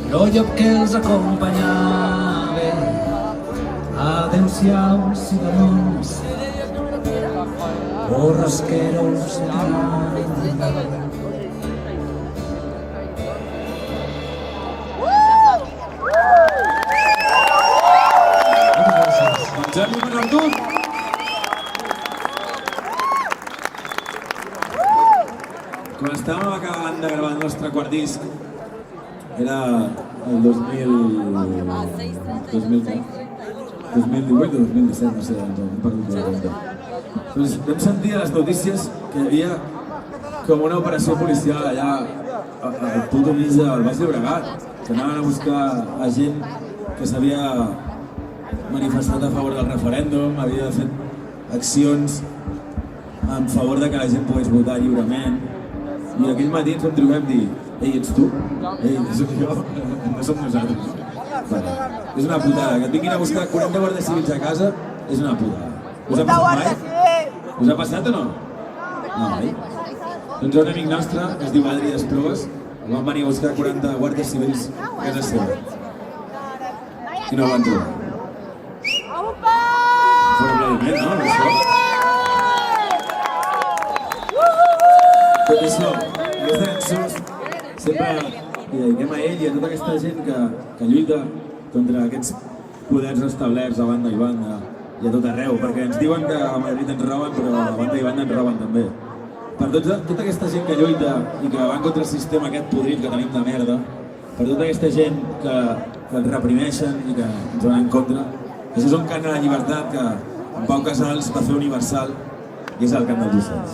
el llop que els acompanyava. Adéu-siau, ciutadans, borrasqueros de l'any. Jordi Menardú. Quan estàvem acabant de gravar el nostre quart disc, era el 2018 o 2017, no sé, hem perdut la compte. Doncs vam sentir a les notícies que hi havia com una operació policial allà al puto mig del Baix Llobregat, que anaven a buscar a gent que s'havia manifestat a favor del referèndum, havia fet accions en favor de que la gent pogués votar lliurement. I aquell matí ens vam trucar i vam dir: ei, ets tu? Ei, soc jo? No som nosaltres. Vale. És una putada, que et vinguin a buscar 40 guàrdies civils a casa és una putada. Us ha passat mai? Us ha passat o no? No, oi? Doncs hi ha un amic nostre que es diu Adri Desproves, el van venir a buscar 40 guàrdies civils a casa seva. I no el van trobar. Fora aplaudiment, no? Això. Tot això, aquesta cançó, sempre li dediquem a ell i a tota aquesta gent que lluita contra aquests poders establerts a banda i banda i a tot arreu, perquè ens diuen que a Madrid ens roben, però a banda i banda ens roben també. Per tota aquesta gent que lluita i que va contra el sistema aquest podrit que tenim de merda, per tota aquesta gent que ens reprimeixen i que ens van en contra, això és un cant a la llibertat que en Pau Casals va fer universal i és el cant dels ocells.